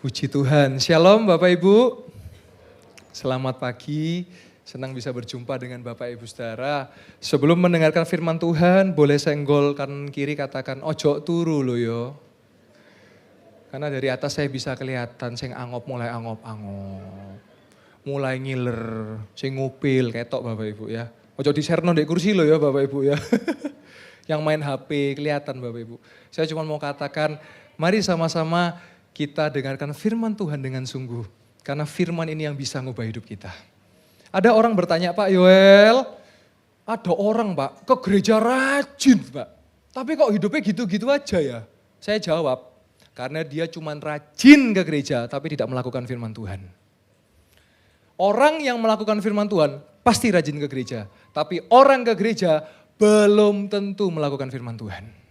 Puji Tuhan. Shalom Bapak Ibu. Selamat pagi. Senang bisa berjumpa dengan Bapak Ibu Saudara. Sebelum mendengarkan firman Tuhan, boleh senggol kanan kiri katakan ojo turu lo yo. Karena dari atas saya bisa kelihatan sing angop mulai angop-angop. Mulai ngiler, sing ngupil ketok Bapak Ibu ya. Ojo diserno ndek kursi lo ya Bapak Ibu ya. Yang main HP kelihatan Bapak Ibu. Saya cuma mau katakan mari sama-sama kita dengarkan firman Tuhan dengan sungguh. Karena firman ini yang bisa ngubah hidup kita. Ada orang bertanya, Pak Yoel, ada orang Pak ke gereja rajin Pak. Tapi kok hidupnya gitu-gitu aja ya? Saya jawab, karena dia cuma rajin ke gereja tapi tidak melakukan firman Tuhan. Orang yang melakukan firman Tuhan pasti rajin ke gereja. Tapi orang ke gereja belum tentu melakukan firman Tuhan.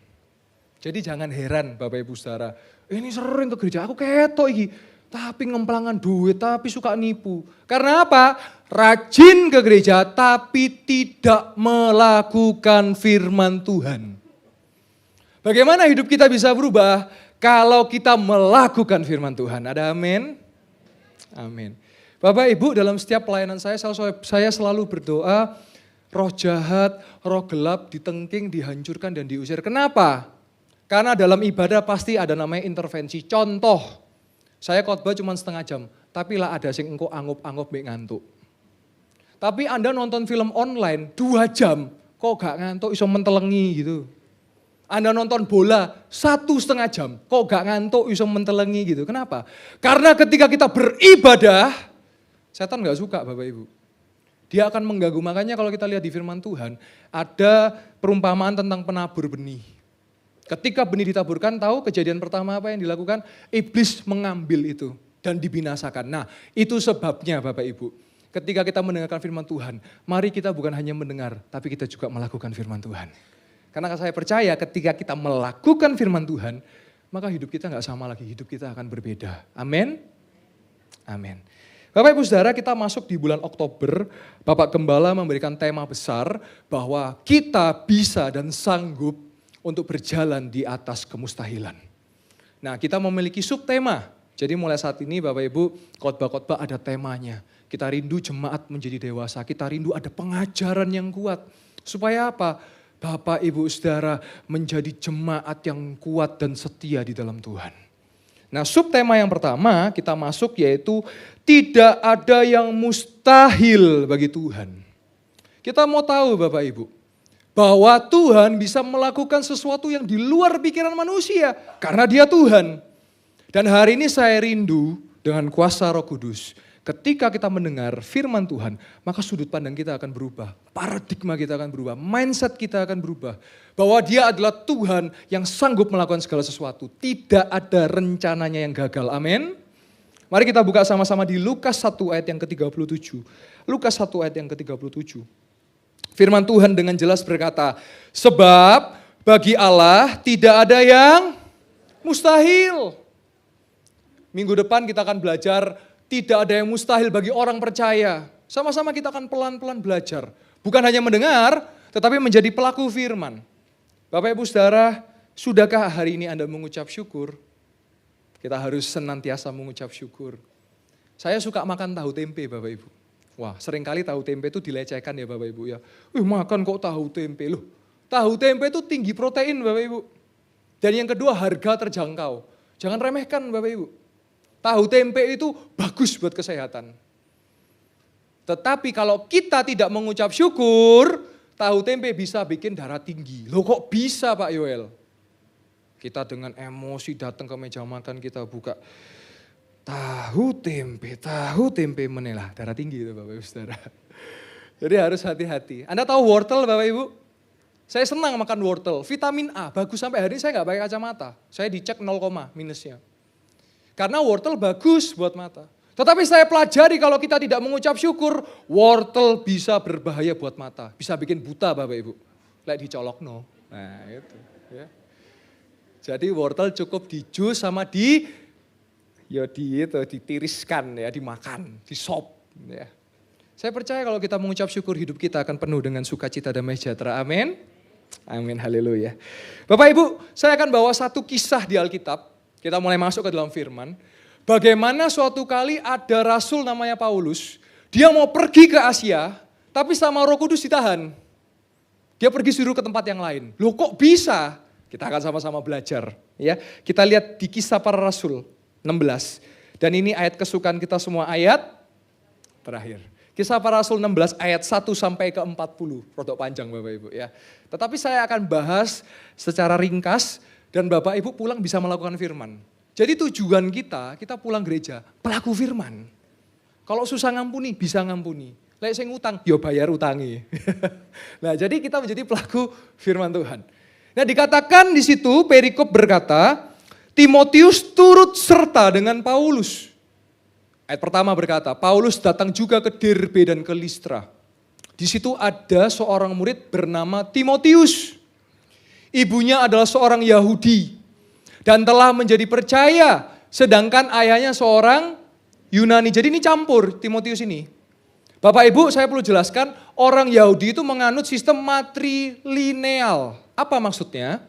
Jadi jangan heran Bapak Ibu Saudara, ini sering ke gereja, aku ketok iki. Tapi ngemplangan duit, tapi suka nipu. Karena apa? Rajin ke gereja tapi tidak melakukan firman Tuhan. Bagaimana hidup kita bisa berubah kalau kita melakukan firman Tuhan? Ada amin? Amin. Bapak Ibu dalam setiap pelayanan saya selalu berdoa, roh jahat, roh gelap ditengking, dihancurkan dan diusir. Kenapa? Karena dalam ibadah pasti ada namanya intervensi. Contoh, saya khotbah cuma setengah jam, tapi lah ada sing engko angup-angup mbek ngantuk. Tapi Anda nonton film online 2 jam, kok gak ngantuk iso mentelengi gitu. Anda nonton bola 1,5 jam, kok gak ngantuk iso mentelengi gitu. Kenapa? Karena ketika kita beribadah, setan gak suka Bapak Ibu. Dia akan mengganggu, makanya kalau kita lihat di firman Tuhan, ada perumpamaan tentang penabur benih. Ketika benih ditaburkan, tahu kejadian pertama apa yang dilakukan? Iblis mengambil itu dan dibinasakan. Nah, itu sebabnya Bapak Ibu. Ketika kita mendengarkan firman Tuhan, mari kita bukan hanya mendengar, tapi kita juga melakukan firman Tuhan. Karena saya percaya ketika kita melakukan firman Tuhan, maka hidup kita gak sama lagi, hidup kita akan berbeda. Amin? Amin. Bapak Ibu Saudara, kita masuk di bulan Oktober, Bapak Gembala memberikan tema besar bahwa kita bisa dan sanggup untuk berjalan di atas kemustahilan. Nah, kita memiliki subtema. Jadi mulai saat ini Bapak Ibu, khotbah-khotbah ada temanya. Kita rindu jemaat menjadi dewasa, kita rindu ada pengajaran yang kuat. Supaya apa? Bapak Ibu Saudara menjadi jemaat yang kuat dan setia di dalam Tuhan. Nah, subtema yang pertama kita masuk yaitu tidak ada yang mustahil bagi Tuhan. Kita mau tahu Bapak Ibu, bahwa Tuhan bisa melakukan sesuatu yang di luar pikiran manusia. Karena dia Tuhan. Dan hari ini saya rindu dengan kuasa Roh Kudus. Ketika kita mendengar firman Tuhan, maka sudut pandang kita akan berubah. Paradigma kita akan berubah. Mindset kita akan berubah. Bahwa dia adalah Tuhan yang sanggup melakukan segala sesuatu. Tidak ada rencananya yang gagal. Amin. Mari kita buka sama-sama di Lukas 1 ayat yang ke-37. Lukas 1 ayat yang ke-37. Firman Tuhan dengan jelas berkata, sebab bagi Allah tidak ada yang mustahil. Minggu depan kita akan belajar tidak ada yang mustahil bagi orang percaya. Sama-sama kita akan pelan-pelan belajar. Bukan hanya mendengar, tetapi menjadi pelaku firman. Bapak Ibu Saudara, sudahkah hari ini Anda mengucap syukur? Kita harus senantiasa mengucap syukur. Saya suka makan tahu tempe Bapak Ibu. Wah, seringkali tahu tempe itu dilecehkan ya Bapak Ibu ya. Makan kok tahu tempe loh. Tahu tempe itu tinggi protein Bapak Ibu. Dan yang kedua harga terjangkau. Jangan remehkan Bapak Ibu. Tahu tempe itu bagus buat kesehatan. Tetapi kalau kita tidak mengucap syukur, tahu tempe bisa bikin darah tinggi. Loh kok bisa Pak Yoel? Kita dengan emosi datang ke meja makan kita buka. Tahu tempe menelah, darah tinggi itu Bapak Ibu Saudara. Jadi harus hati-hati. Anda tahu wortel Bapak Ibu? Saya senang makan wortel, vitamin A, bagus sampai hari ini saya gak pakai kacamata. Saya dicek 0, minusnya. Karena wortel bagus buat mata. Tetapi saya pelajari kalau kita tidak mengucap syukur, wortel bisa berbahaya buat mata. Bisa bikin buta Bapak Ibu. Lek dicolok no. Nah itu. Ya. Jadi wortel cukup di jus sama ditiriskan ya, dimakan, di sop ya. Saya percaya kalau kita mengucap syukur hidup kita akan penuh dengan sukacita dan sejahtera. Amin. Amin, haleluya. Bapak Ibu, saya akan bawa satu kisah di Alkitab. Kita mulai masuk ke dalam firman. Bagaimana suatu kali ada rasul namanya Paulus, dia mau pergi ke Asia, tapi sama Roh Kudus ditahan. Dia pergi suruh ke tempat yang lain. Loh kok bisa? Kita akan sama-sama belajar. Ya, kita lihat di Kisah Para Rasul 16. Dan ini ayat kesukaan kita semua, ayat terakhir. Kisah Para Rasul 16 ayat 1 sampai ke 40. Rodok panjang Bapak Ibu ya. Tetapi saya akan bahas secara ringkas dan Bapak Ibu pulang bisa melakukan firman. Jadi tujuan kita pulang gereja, pelaku firman. Kalau susah ngampuni, bisa ngampuni. Lek sing utang, yo bayar utangi. Nah, jadi kita menjadi pelaku firman Tuhan. Nah, dikatakan di situ perikop berkata, Timotius turut serta dengan Paulus. Ayat pertama berkata, Paulus datang juga ke Derbe dan ke Listra. Di situ ada seorang murid bernama Timotius. Ibunya adalah seorang Yahudi dan telah menjadi percaya, sedangkan ayahnya seorang Yunani. Jadi ini campur Timotius ini. Bapak Ibu, saya perlu jelaskan, orang Yahudi itu menganut sistem matrilineal. Apa maksudnya?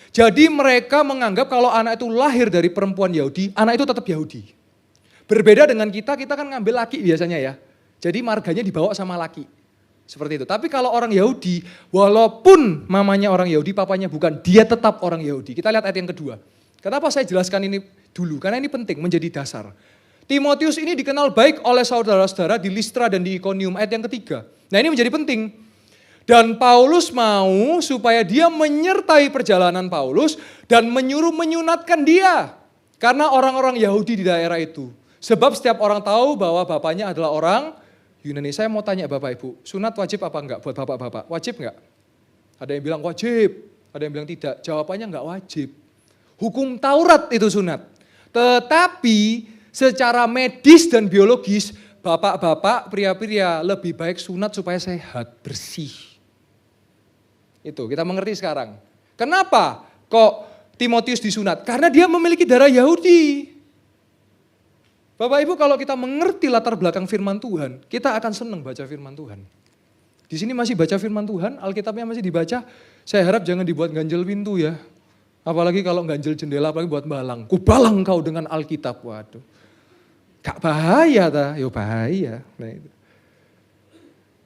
Jadi mereka menganggap kalau anak itu lahir dari perempuan Yahudi, anak itu tetap Yahudi. Berbeda dengan kita kan ngambil laki biasanya ya. Jadi marganya dibawa sama laki. Seperti itu. Tapi kalau orang Yahudi, walaupun mamanya orang Yahudi, papanya bukan, dia tetap orang Yahudi. Kita lihat ayat yang kedua. Kenapa saya jelaskan ini dulu? Karena ini penting menjadi dasar. Timotius ini dikenal baik oleh saudara-saudara di Listra dan di Ikonium, ayat yang ketiga. Nah ini menjadi penting. Dan Paulus mau supaya dia menyertai perjalanan Paulus dan menyuruh menyunatkan dia. Karena orang-orang Yahudi di daerah itu. Sebab setiap orang tahu bahwa bapaknya adalah orang Yunani. Saya mau tanya Bapak Ibu, sunat wajib apa enggak buat bapak-bapak? Wajib enggak? Ada yang bilang wajib, ada yang bilang tidak. Jawabannya enggak wajib. Hukum Taurat itu sunat. Tetapi secara medis dan biologis, bapak-bapak, pria-pria lebih baik sunat supaya sehat, bersih. Itu kita mengerti sekarang. Kenapa kok Timotius disunat? Karena dia memiliki darah Yahudi. Bapak Ibu, kalau kita mengerti latar belakang firman Tuhan, kita akan senang baca firman Tuhan. Di sini masih baca firman Tuhan, Alkitabnya masih dibaca. Saya harap jangan dibuat ganjel pintu ya. Apalagi kalau ganjel jendela, apalagi buat balang. Kubalang kau dengan Alkitab, waduh. Gak bahaya ta? Yo bahaya. Nah, itu.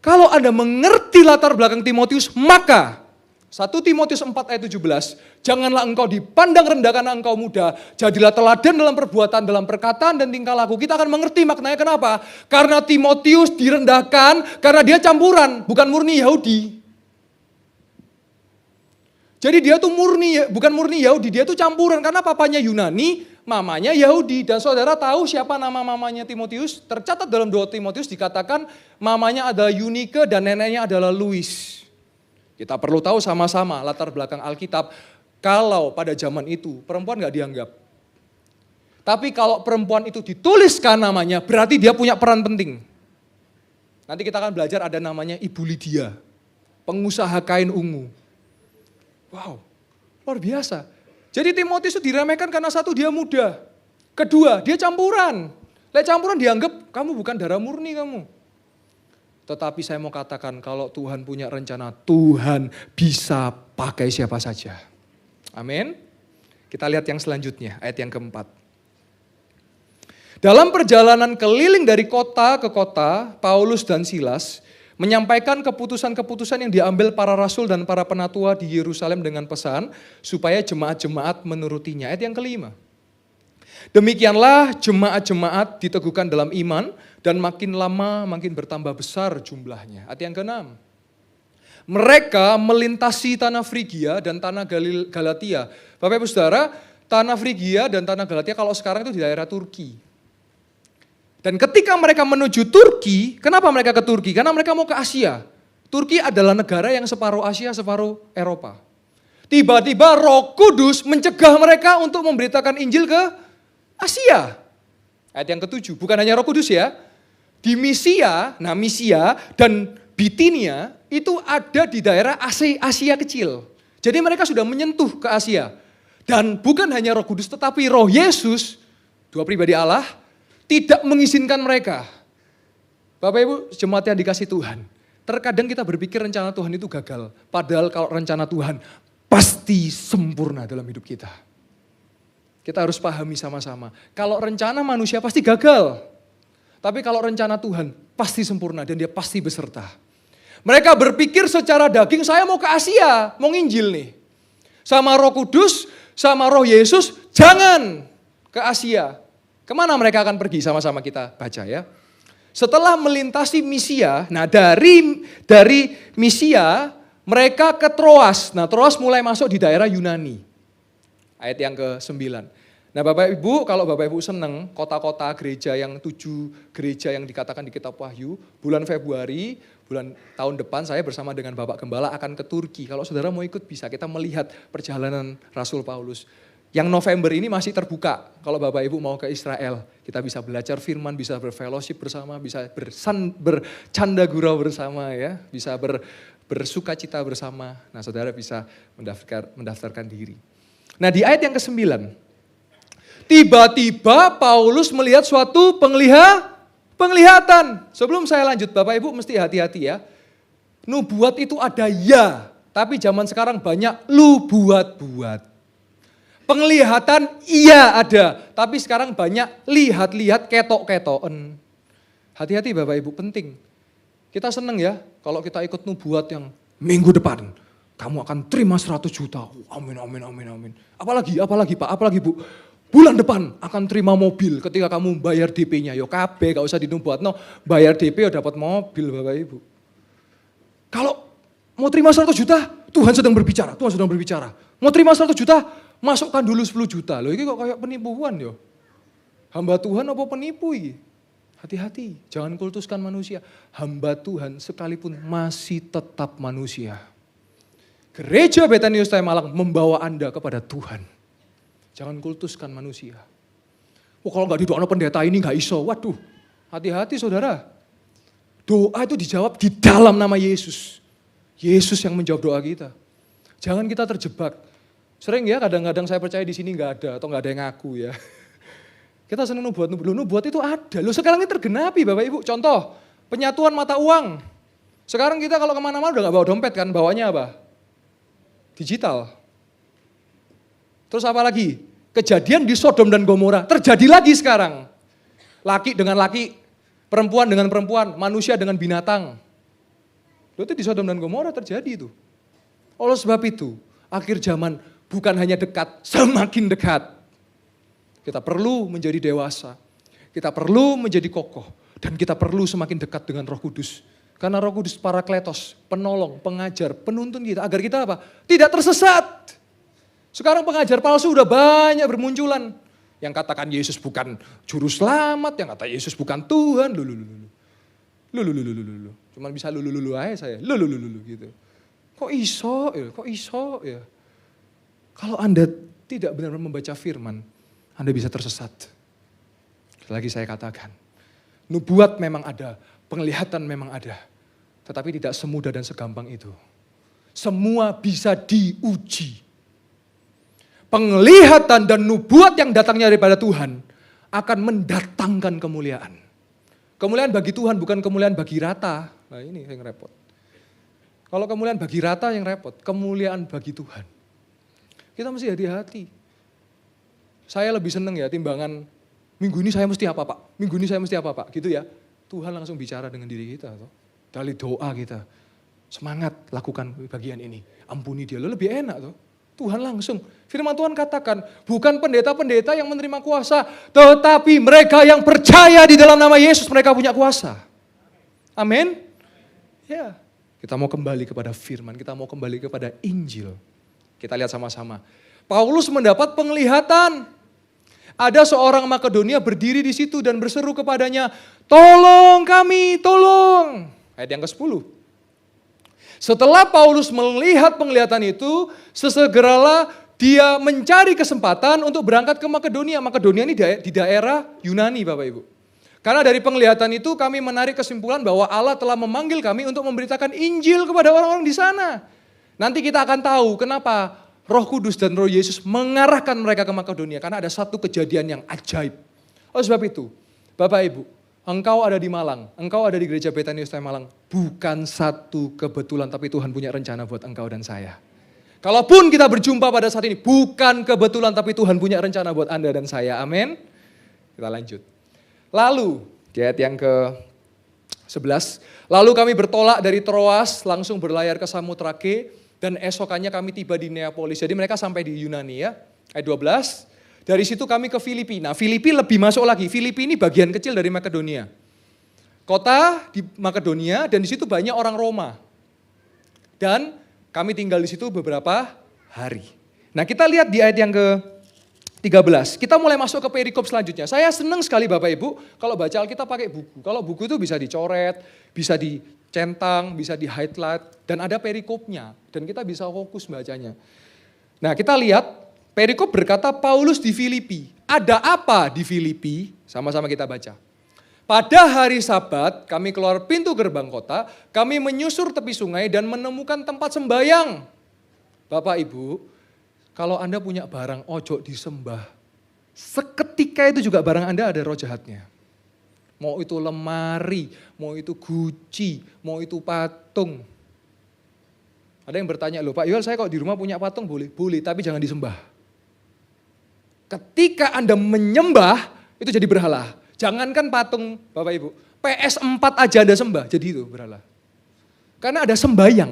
Kalau Anda mengerti latar belakang Timotius, maka 1 Timotius 4 ayat 17, janganlah engkau dipandang rendah karena engkau muda, jadilah teladan dalam perbuatan, dalam perkataan dan tingkah laku. Kita akan mengerti maknanya kenapa? Karena Timotius direndahkan, karena dia campuran, bukan murni Yahudi. Jadi dia tuh bukan murni Yahudi, dia tuh campuran karena papanya Yunani, mamanya Yahudi. Dan saudara tahu siapa nama mamanya Timotius? Tercatat dalam 2 Timotius dikatakan mamanya adalah Eunike dan neneknya adalah Lois. Kita perlu tahu sama-sama latar belakang Alkitab. Kalau pada zaman itu perempuan gak dianggap. Tapi kalau perempuan itu dituliskan namanya berarti dia punya peran penting. Nanti kita akan belajar ada namanya Ibu Lydia. Pengusaha kain ungu. Wow, luar biasa. Jadi Timotius itu diremehkan karena satu dia muda. Kedua dia campuran. Lek campuran dianggap kamu bukan darah murni kamu. Tetapi saya mau katakan kalau Tuhan punya rencana, Tuhan bisa pakai siapa saja. Amin. Kita lihat yang selanjutnya, ayat yang keempat. Dalam perjalanan keliling dari kota ke kota, Paulus dan Silas menyampaikan keputusan-keputusan yang diambil para rasul dan para penatua di Yerusalem dengan pesan supaya jemaat-jemaat menurutinya. Ayat yang kelima. Demikianlah jemaat-jemaat diteguhkan dalam iman dan makin lama makin bertambah besar jumlahnya. Ayat yang keenam. Mereka melintasi tanah Frigia dan tanah Galatia. Bapak Ibu Saudara, tanah Frigia dan tanah Galatia kalau sekarang itu di daerah Turki. Dan ketika mereka menuju Turki, kenapa mereka ke Turki? Karena mereka mau ke Asia. Turki adalah negara yang separuh Asia, separuh Eropa. Tiba-tiba Roh Kudus mencegah mereka untuk memberitakan Injil ke Asia. Ayat yang ketujuh, bukan hanya Roh Kudus ya. Di Misia dan Bitinia itu ada di daerah Asia kecil. Jadi mereka sudah menyentuh ke Asia. Dan bukan hanya Roh Kudus tetapi Roh Yesus, dua pribadi Allah, tidak mengizinkan mereka. Bapak Ibu jemaat yang dikasih Tuhan. Terkadang kita berpikir rencana Tuhan itu gagal. Padahal kalau rencana Tuhan pasti sempurna dalam hidup kita. Kita harus pahami sama-sama. Kalau rencana manusia pasti gagal. Tapi kalau rencana Tuhan pasti sempurna dan dia pasti beserta. Mereka berpikir secara daging, saya mau ke Asia, mau nginjil nih. Sama Roh Kudus, sama Roh Yesus, jangan ke Asia. Kemana mereka akan pergi sama-sama kita baca ya. Setelah melintasi Misia, nah dari Misia mereka ke Troas. Nah Troas mulai masuk di daerah Yunani. Ayat yang ke-9. Nah Bapak Ibu, kalau Bapak Ibu senang kota-kota gereja yang 7 gereja yang dikatakan di kitab Wahyu, bulan Februari, bulan tahun depan saya bersama dengan Bapak Gembala akan ke Turki. Kalau saudara mau ikut bisa, kita melihat perjalanan Rasul Paulus. Yang November ini masih terbuka, kalau Bapak Ibu mau ke Israel, kita bisa belajar firman, bisa berfellowship bersama, bisa bercanda gurau bersama ya, bisa bersuka cita bersama. Nah saudara bisa mendaftarkan diri. Nah di ayat yang ke-9, tiba-tiba Paulus melihat suatu penglihatan. Sebelum saya lanjut Bapak Ibu mesti hati-hati ya. Nubuat itu ada ya, tapi zaman sekarang banyak lu buat-buat. Penglihatan iya ada, tapi sekarang banyak lihat-lihat ketok-ketoken. Hati-hati Bapak Ibu, penting. Kita seneng ya kalau kita ikut nubuat yang minggu depan. Kamu akan terima 100 juta. Amin, amin, amin, amin. Apalagi Pak, apalagi Bu. Bulan depan akan terima mobil ketika kamu bayar DP-nya. Yo KB, gak usah dinubuat. No, bayar DP yo dapat mobil Bapak Ibu. Kalau mau terima 100 juta, Tuhan sedang berbicara. Mau terima 100 juta, masukkan dulu 10 juta. Loh ini kok kayak penipuan yo. Hamba Tuhan apa penipu ini? Hati-hati, jangan kultuskan manusia. Hamba Tuhan sekalipun masih tetap manusia. Gereja Betanius Taya Malang membawa Anda kepada Tuhan. Jangan kultuskan manusia. Oh kalau nggak didoakan pendeta ini nggak iso. Waduh, hati-hati saudara. Doa itu dijawab di dalam nama Yesus. Yesus yang menjawab doa kita. Jangan kita terjebak. Sering ya kadang-kadang saya percaya di sini nggak ada atau nggak ada yang ngaku ya. Kita senang nubuat itu ada. Loh sekarang ini tergenapi Bapak Ibu. Contoh, penyatuan mata uang. Sekarang kita kalau kemana-mana udah nggak bawa dompet kan, bawanya apa? Digital. Terus apa lagi? Kejadian di Sodom dan Gomora terjadi lagi sekarang. Laki dengan laki, perempuan dengan perempuan, manusia dengan binatang. Itu di Sodom dan Gomora terjadi itu. Oleh sebab itu, akhir zaman bukan hanya dekat, semakin dekat. Kita perlu menjadi dewasa, kita perlu menjadi kokoh, dan kita perlu semakin dekat dengan Roh Kudus. Karena Roh Kudus Parakletos, penolong, pengajar, penuntun kita, agar kita apa? Tidak tersesat. Sekarang pengajar palsu udah banyak bermunculan. Yang katakan Yesus bukan juru selamat, yang kata Yesus bukan Tuhan. Lulu. Cuman bisa lulu aja saya, lulu gitu. Kok iso ya? Kalau Anda tidak benar-benar membaca firman, Anda bisa tersesat. Lagi saya katakan, nubuat memang ada, penglihatan memang ada. Tetapi tidak semudah dan segampang itu. Semua bisa diuji. Penglihatan dan nubuat yang datangnya daripada Tuhan akan mendatangkan kemuliaan. Kemuliaan bagi Tuhan bukan kemuliaan bagi rata. Nah ini yang repot. Kalau kemuliaan bagi rata yang repot, kemuliaan bagi Tuhan. Kita mesti hati-hati. Saya lebih senang ya timbangan, minggu ini saya mesti apa Pak? Minggu ini saya mesti apa Pak? Gitu ya. Tuhan langsung bicara dengan diri kita. Dari doa kita. Semangat lakukan bagian ini. Ampuni dia. Lebih enak tuh. Tuhan langsung. Firman Tuhan katakan, bukan pendeta-pendeta yang menerima kuasa, tetapi mereka yang percaya di dalam nama Yesus, mereka punya kuasa. Amin. Ya, kita mau kembali kepada firman, kita mau kembali kepada Injil. Kita lihat sama-sama. Paulus mendapat penglihatan. Ada seorang Makedonia berdiri di situ dan berseru kepadanya, tolong kami, tolong. Ayat yang ke-10. Setelah Paulus melihat penglihatan itu, sesegeralah dia mencari kesempatan untuk berangkat ke Makedonia. Makedonia ini di daerah Yunani Bapak Ibu. Karena dari penglihatan itu kami menarik kesimpulan bahwa Allah telah memanggil kami untuk memberitakan Injil kepada orang-orang di sana. Nanti kita akan tahu kenapa Roh Kudus dan Roh Yesus mengarahkan mereka ke Makedonia. Karena ada satu kejadian yang ajaib. Oleh sebab itu, Bapak Ibu, engkau ada di Malang, engkau ada di Gereja Betanius Taya Malang. Bukan satu kebetulan, tapi Tuhan punya rencana buat engkau dan saya. Kalaupun kita berjumpa pada saat ini, bukan kebetulan tapi Tuhan punya rencana buat Anda dan saya. Amin. Kita lanjut. Lalu, di ayat yang ke-11. Lalu kami bertolak dari Troas, langsung berlayar ke Samotrake, dan esokannya kami tiba di Neapolis. Jadi mereka sampai di Yunani ya. Ayat 12. Dari situ kami ke Filipi. Nah Filipi lebih masuk lagi. Filipi ini bagian kecil dari Makedonia. Kota di Makedonia dan di situ banyak orang Roma. Dan kami tinggal di situ beberapa hari. Nah kita lihat di ayat yang ke-13. Kita mulai masuk ke perikop selanjutnya. Saya senang sekali Bapak Ibu kalau baca Alkitab pakai buku. Kalau buku itu bisa dicoret, bisa dicentang, bisa di-highlight. Dan ada perikopnya. Dan kita bisa fokus bacanya. Nah kita lihat perikop berkata Paulus di Filipi. Ada apa di Filipi? Sama-sama kita baca. Pada hari Sabat, kami keluar pintu gerbang kota, kami menyusur tepi sungai dan menemukan tempat sembayang. Bapak Ibu, kalau Anda punya barang ojo disembah, seketika itu juga barang Anda ada roh jahatnya. Mau itu lemari, mau itu guci, mau itu patung. Ada yang bertanya, loh Pak Yoel saya kok di rumah punya patung boleh? Boleh, tapi jangan disembah. Ketika Anda menyembah, itu jadi berhala. Jangankan patung Bapak Ibu, PS4 aja Anda sembah, jadi itu berhala. Karena ada sembayang.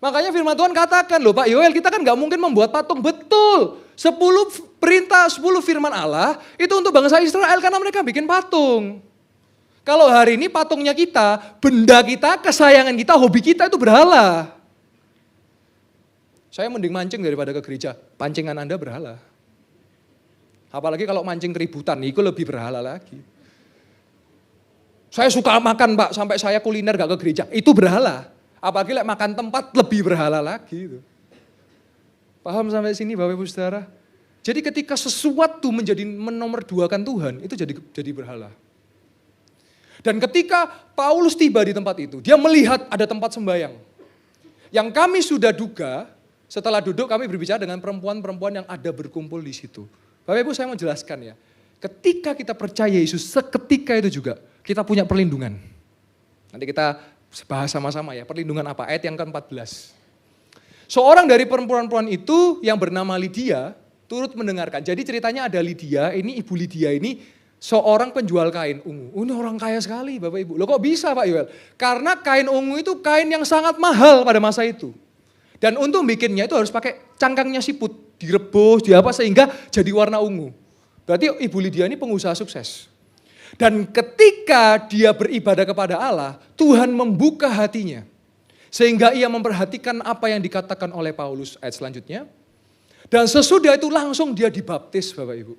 Makanya firman Tuhan katakan loh Pak Yoel, kita kan gak mungkin membuat patung. Betul, 10 perintah, 10 firman Allah itu untuk bangsa Israel karena mereka bikin patung. Kalau hari ini patungnya kita, benda kita, kesayangan kita, hobi kita itu berhala. Saya mending mancing daripada ke gereja, pancingan Anda berhala. Apalagi kalau mancing keributan, itu lebih berhala lagi. Saya suka makan Pak, sampai saya kuliner gak ke gereja, itu berhala. Apalagi makan tempat lebih berhala lagi. Paham sampai sini Bapak Ibu Saudara? Jadi ketika sesuatu menjadi menomorduakan Tuhan, itu jadi berhala. Dan ketika Paulus tiba di tempat itu, dia melihat ada tempat sembayang. Yang kami sudah duga, setelah duduk kami berbicara dengan perempuan-perempuan yang ada berkumpul di situ. Bapak Ibu saya mau jelaskan ya, ketika kita percaya Yesus, seketika itu juga kita punya perlindungan. Nanti kita bahas sama-sama ya, perlindungan apa? Ayat yang ke-14. Seorang dari perempuan-perempuan itu yang bernama Lydia turut mendengarkan. Jadi ceritanya ada Lydia, ini Ibu Lydia ini seorang penjual kain ungu. Ini orang kaya sekali Bapak Ibu. Loh kok bisa Pak Yoel? Karena kain ungu itu kain yang sangat mahal pada masa itu. Dan untuk bikinnya itu harus pakai cangkangnya siput, direbus, sehingga jadi warna ungu. Berarti Ibu Lydia ini pengusaha sukses. Dan ketika dia beribadah kepada Allah, Tuhan membuka hatinya. Sehingga ia memperhatikan apa yang dikatakan oleh Paulus ayat selanjutnya. Dan sesudah itu langsung dia dibaptis Bapak Ibu.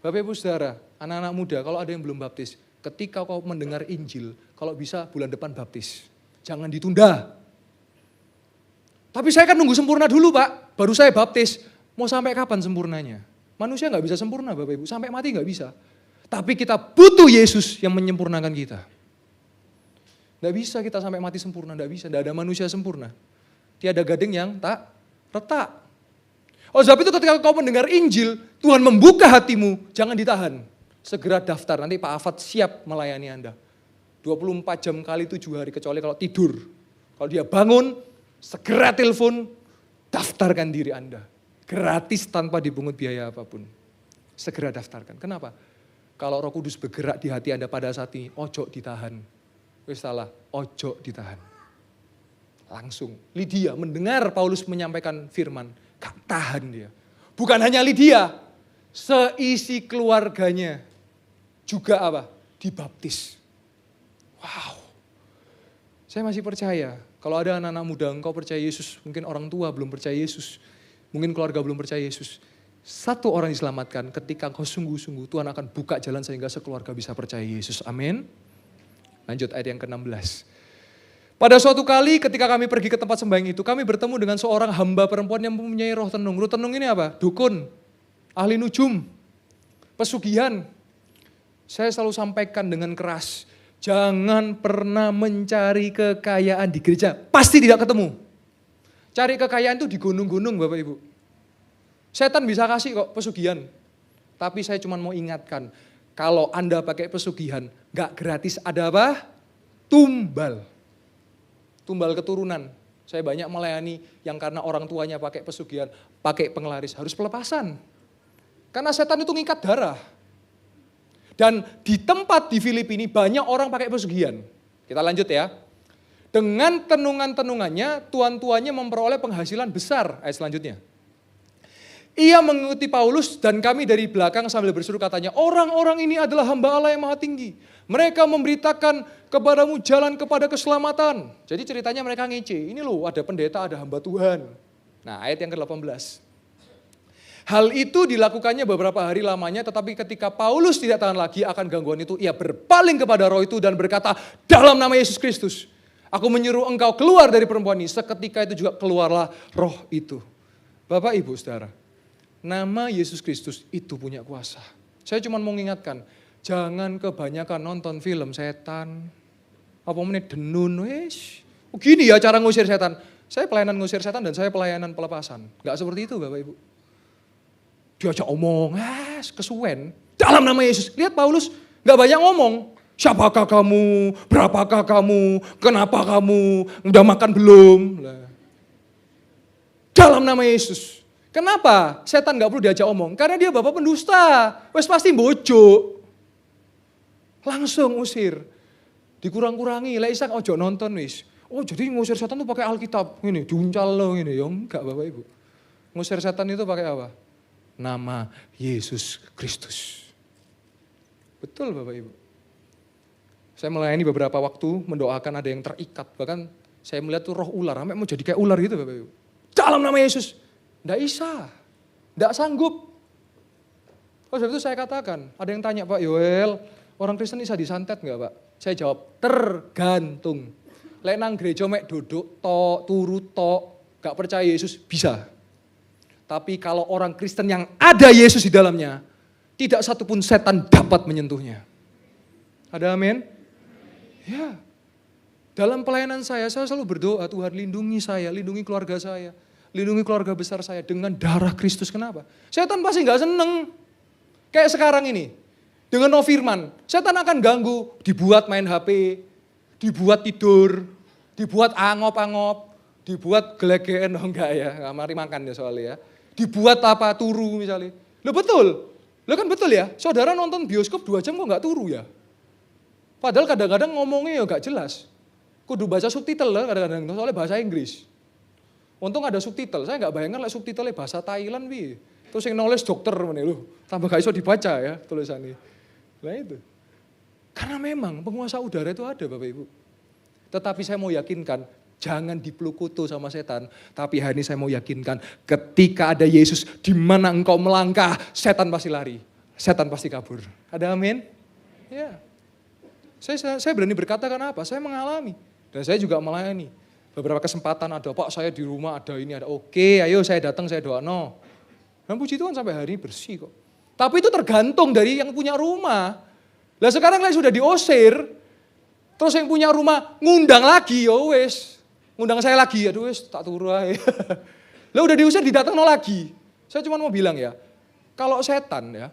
Bapak Ibu Saudara, anak-anak muda kalau ada yang belum baptis, ketika kau mendengar Injil, kalau bisa bulan depan baptis. Jangan ditunda. Tapi saya kan nunggu sempurna dulu Pak, baru saya baptis. Mau sampai kapan sempurnanya? Manusia gak bisa sempurna Bapak Ibu, sampai mati gak bisa. Tapi kita butuh Yesus yang menyempurnakan kita. Gak bisa kita sampai mati sempurna, gak bisa. Gak ada manusia sempurna. Tiada gading yang tak retak. Oh sebab itu ketika kau mendengar Injil, Tuhan membuka hatimu, jangan ditahan. Segera daftar, nanti Pak Afat siap melayani Anda. 24 jam kali 7 hari, kecuali kalau tidur. Kalau dia bangun, segera telepon, daftarkan diri Anda. Gratis tanpa dipungut biaya apapun. Segera daftarkan. Kenapa? Kalau Roh Kudus bergerak di hati Anda pada saat ini, ojo ditahan. Wis salah, ojo ditahan. Langsung. Lydia mendengar Paulus menyampaikan firman, gak tahan dia. Bukan hanya Lydia, seisi keluarganya juga apa? Dibaptis. Wow. Saya masih percaya. Kalau ada anak-anak muda engkau percaya Yesus, mungkin orang tua belum percaya Yesus, mungkin keluarga belum percaya Yesus. Satu orang diselamatkan ketika engkau sungguh-sungguh, Tuhan akan buka jalan sehingga sekeluarga bisa percaya Yesus. Amin. Lanjut ayat yang ke-16. Pada suatu kali ketika kami pergi ke tempat sembahyang itu, kami bertemu dengan seorang hamba perempuan yang mempunyai roh tenung. Roh tenung ini apa? Dukun, ahli nujum, pesugihan. Saya selalu sampaikan dengan keras, jangan pernah mencari kekayaan di gereja, pasti tidak ketemu. Cari kekayaan itu di gunung-gunung Bapak Ibu. Setan bisa kasih kok pesugihan. Tapi saya cuma mau ingatkan, kalau Anda pakai pesugihan, gak gratis ada apa? Tumbal. Tumbal keturunan. Saya banyak melayani yang karena orang tuanya pakai pesugihan, pakai penglaris, harus pelepasan. Karena setan itu ngikat darah. Dan di tempat di Filipi ini banyak orang pakai pesugihan. Kita lanjut ya. Dengan tenungan-tenungannya, tuan-tuannya memperoleh penghasilan besar. Ayat selanjutnya. Ia mengikuti Paulus dan kami dari belakang sambil berseru katanya, orang-orang ini adalah hamba Allah yang maha tinggi. Mereka memberitakan kepadamu jalan kepada keselamatan. Jadi ceritanya mereka ngece, ini loh ada pendeta, ada hamba Tuhan. Nah ayat yang ke-18. Hal itu dilakukannya beberapa hari lamanya, tetapi ketika Paulus tidak tahan lagi akan gangguan itu, ia berpaling kepada roh itu dan berkata, dalam nama Yesus Kristus, aku menyuruh engkau keluar dari perempuan ini. Seketika itu juga keluarlah roh itu. Bapak, Ibu, Saudara. Nama Yesus Kristus itu punya kuasa. Saya cuma mau mengingatkan, jangan kebanyakan nonton film setan. Apa menit denun, wes. Gini ya cara ngusir setan. Saya pelayanan ngusir setan dan saya pelayanan pelepasan. Gak seperti itu Bapak Ibu. Diajak omong, kesuwen. Dalam nama Yesus. Lihat Paulus, gak banyak ngomong. Siapakah kamu? Berapakah kamu? Kenapa kamu? Udah makan belum? Dalam nama Yesus. Kenapa setan gak perlu diajak omong? Karena dia bapak pendusta. Wes pasti bojo. Langsung usir. Dikurang-kurangi. Lah Ishak ojo nonton wis. Oh jadi ngusir setan tuh pakai Alkitab. Ini diuncal loh ini. Ya enggak Bapak Ibu. Ngusir setan itu pakai apa? Nama Yesus Kristus. Betul Bapak Ibu. Saya melayani beberapa waktu mendoakan ada yang terikat. Bahkan saya melihat tuh roh ular. Sampai mau jadi kayak ular gitu Bapak Ibu. Dalam nama Yesus. Tidak bisa, tidak sanggup. Oh sebab itu saya katakan, ada yang tanya Pak Yoel, orang Kristen bisa disantet enggak Pak? Saya jawab, tergantung. Lek nang gereja mek duduk, tok, turu, tok, gak percaya Yesus, bisa. Tapi kalau orang Kristen yang ada Yesus di dalamnya, tidak satupun setan dapat menyentuhnya. Ada amin? Ya. Dalam pelayanan saya selalu berdoa, Tuhan lindungi saya, lindungi keluarga saya. Lindungi keluarga besar saya dengan darah Kristus. Kenapa? Setan pasti gak seneng. Kayak sekarang ini. Dengan no firman. Setan akan ganggu. Dibuat main HP. Dibuat tidur. Dibuat angop-angop. Dibuat gelegeen. Oh enggak ya. Nggak mari makan ya soalnya ya. Dibuat apa? Turu misalnya. Loh betul. Loh kan betul ya. Saudara nonton bioskop 2 jam kok gak turu ya. Padahal kadang-kadang ngomongnya ya gak jelas. Kudu baca subtitle lah kadang-kadang. Soalnya bahasa Inggris. Untung ada subtitle, saya nggak bayangkan lah subtitle bahasa Thailand bi. Terus yang nulis dokter mana lu, tambah gak iso dibaca ya tulisannya. Nah itu. Karena memang penguasa udara itu ada Bapak Ibu. Tetapi saya mau yakinkan, jangan dipeluk-kutu sama setan. Tapi hari ini saya mau yakinkan, ketika ada Yesus, di mana engkau melangkah, setan pasti lari. Setan pasti kabur. Ada amin? Ya. Saya berani berkata karena apa? Saya mengalami. Dan saya juga melayani. Beberapa kesempatan ada, Pak saya di rumah ada ini, ada. Oke, ayo saya datang, saya doa. No. Dan puji Tuhan sampai hari ini bersih kok. Tapi itu tergantung dari yang punya rumah. Lah sekarang saya sudah diusir, terus yang punya rumah ngundang lagi, ya wes. Ngundang saya lagi, aduh wes tak turu aja. Lah udah diusir, didatang lagi. Saya cuma mau bilang ya, kalau setan ya,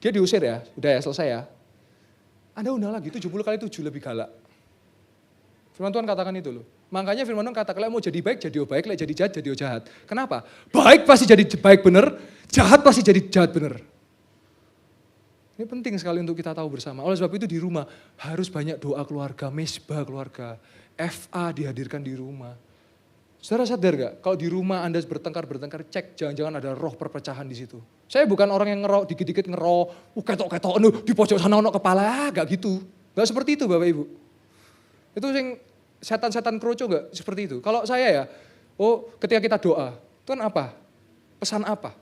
dia diusir ya, udah ya selesai ya. Anda undang lagi, 70 kali 7 lebih galak. Firman Tuhan katakan itu loh. Makanya firman Tuhan katakan, mau jadi baik, jadi baik, jadi jahat, jadi jahat. Kenapa? Baik pasti jadi baik benar, jahat pasti jadi jahat benar. Ini penting sekali untuk kita tahu bersama. Oleh sebab itu di rumah harus banyak doa keluarga, mesbah keluarga, FA dihadirkan di rumah. Saudara sadar gak? Kalau di rumah Anda bertengkar, cek jangan-jangan ada roh perpecahan di situ. Saya bukan orang yang ngeroh, dikit-dikit ngeroh, ketok-ketok, di pojok sana ono kepala, gak gitu. Gak seperti itu Bapak Ibu. Itu yang setan-setan keroco enggak seperti itu. Kalau saya ya, ketika kita doa, itu kan apa? Pesan apa?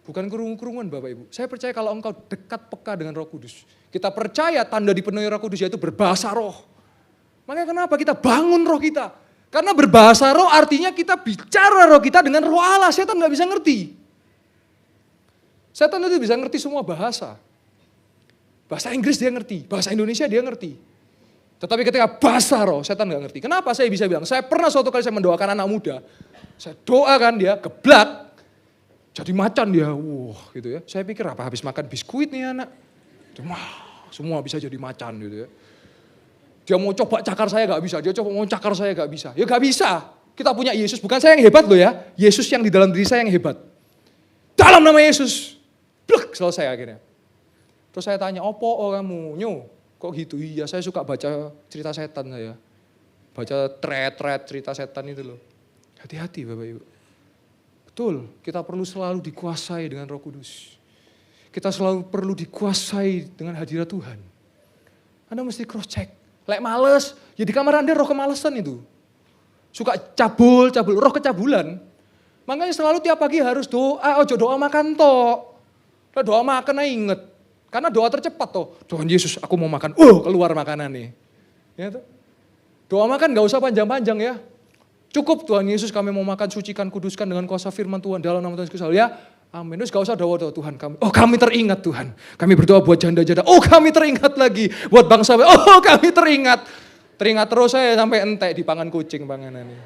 Bukan kerungu-kerunguan Bapak Ibu. Saya percaya kalau engkau dekat peka dengan Roh Kudus. Kita percaya tanda dipenuhi Roh Kudus yaitu berbahasa roh. Makanya kenapa kita bangun roh kita? Karena berbahasa roh artinya kita bicara roh kita dengan roh Allah. Setan enggak bisa ngerti. Setan itu bisa ngerti semua bahasa. Bahasa Inggris dia ngerti, bahasa Indonesia dia ngerti. Tetapi ketika bahasa roh, setan gak ngerti. Kenapa saya bisa bilang? Saya pernah suatu kali saya mendoakan anak muda. Saya doakan dia, geblak. Jadi macan dia, gitu ya. Saya pikir apa habis makan biskuit nih anak. Semua bisa jadi macan gitu ya. Dia mau coba cakar saya gak bisa, dia coba mau cakar saya gak bisa. Ya gak bisa. Kita punya Yesus, bukan saya yang hebat loh ya. Yesus yang di dalam diri saya yang hebat. Dalam nama Yesus. Blek, selesai akhirnya. Terus saya tanya, opo kamu? Nyu, kok gitu? Iya, saya suka baca cerita setan saya. Baca thread cerita setan itu loh. Hati-hati Bapak Ibu. Betul, kita perlu selalu dikuasai dengan Roh Kudus. Kita selalu perlu dikuasai dengan hadirat Tuhan. Anda mesti cross check. Lek males, ya di kamar Anda roh kemalesan itu. Suka cabul, roh kecabulan. Makanya selalu tiap pagi harus doa, ojo doa makan tok. Doa makan aja inget. Karena doa tercepat toh. Tuhan Yesus, aku mau makan. Keluar makanan nih. Ya, toh. Doa makan gak usah panjang-panjang ya. Cukup Tuhan Yesus, kami mau makan, sucikan, kuduskan dengan kuasa firman Tuhan dalam nama Tuhan Yesus. Ya, amin. Terus gak usah doa Tuhan kami. Kami teringat Tuhan. Kami berdoa buat janda-janda. Kami teringat lagi. Buat bangsa. Kami teringat. Teringat terus saya sampai entek di pangan kucing panganan ini.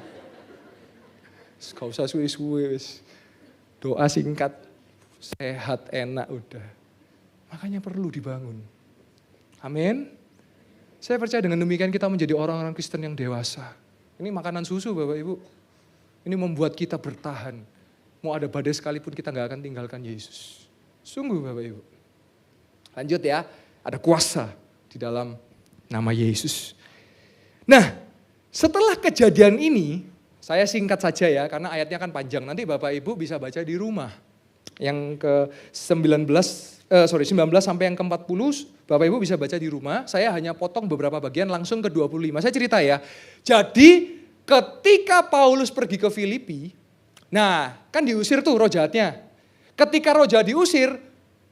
Gak usah suwe-suwe. Doa singkat. Sehat, enak udah. Makanya perlu dibangun. Amin. Saya percaya dengan demikian kita menjadi orang-orang Kristen yang dewasa. Ini makanan susu Bapak Ibu. Ini membuat kita bertahan. Mau ada badai sekalipun kita gak akan tinggalkan Yesus. Sungguh Bapak Ibu. Lanjut ya. Ada kuasa di dalam nama Yesus. Nah, setelah kejadian ini, saya singkat saja ya, karena ayatnya kan panjang. Nanti Bapak Ibu bisa baca di rumah. Yang ke 19 sampai yang ke-40, Bapak Ibu bisa baca di rumah. Saya hanya potong beberapa bagian langsung ke 25. Saya cerita ya. Jadi ketika Paulus pergi ke Filipi, nah kan diusir tuh roh jahatnya. Ketika roh jahat diusir,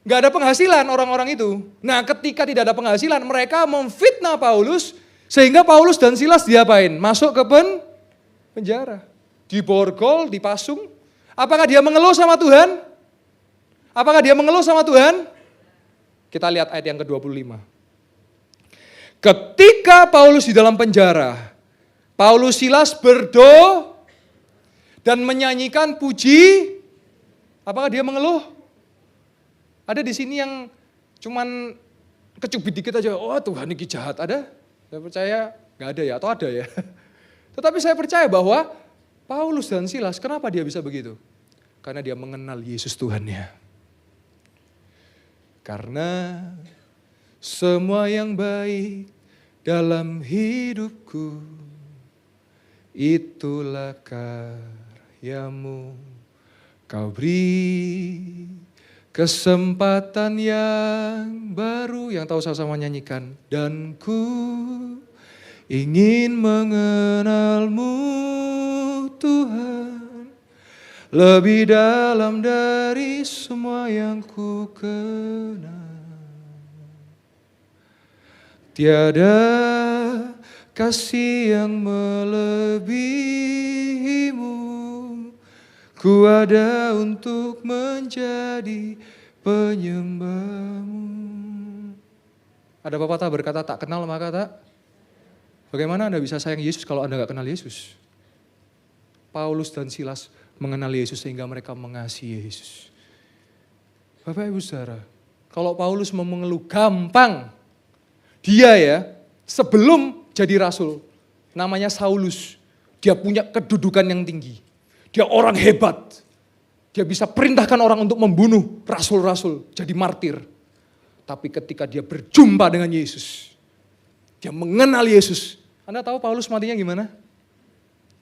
gak ada penghasilan orang-orang itu. Nah ketika tidak ada penghasilan, mereka memfitnah Paulus, sehingga Paulus dan Silas diapain? Masuk ke penjara. Diborgol, dipasung. Apakah dia mengeluh sama Tuhan? Apakah dia mengeluh sama Tuhan? Kita lihat ayat yang ke-25. Ketika Paulus di dalam penjara, Paulus Silas berdoa dan menyanyikan puji. Apakah dia mengeluh? Ada di sini yang cuman kecubit dikit aja, Tuhan ini jahat, ada? Saya percaya gak ada ya, atau ada ya. Tetapi saya percaya bahwa Paulus dan Silas, kenapa dia bisa begitu? Karena dia mengenal Yesus Tuhannya. Karena semua yang baik dalam hidupku, itulah karyamu. Kau beri kesempatan yang baru, yang tahu sama-sama nyanyikan. Dan ku ingin mengenalmu Tuhan, lebih dalam dari semua yang ku kenal. Tiada kasih yang melebihimu, ku ada untuk menjadi penyembahmu. Ada pepatah berkata, tak kenal maka tak. Bagaimana Anda bisa sayang Yesus kalau Anda gak kenal Yesus? Paulus dan Silas mengenal Yesus sehingga mereka mengasihi Yesus. Bapak Ibu Saudara, kalau Paulus mau mengeluh gampang, dia ya sebelum jadi rasul, namanya Saulus, dia punya kedudukan yang tinggi. Dia orang hebat, dia bisa perintahkan orang untuk membunuh rasul-rasul, jadi martir. Tapi ketika dia berjumpa dengan Yesus, dia mengenal Yesus. Anda tahu Paulus matinya gimana?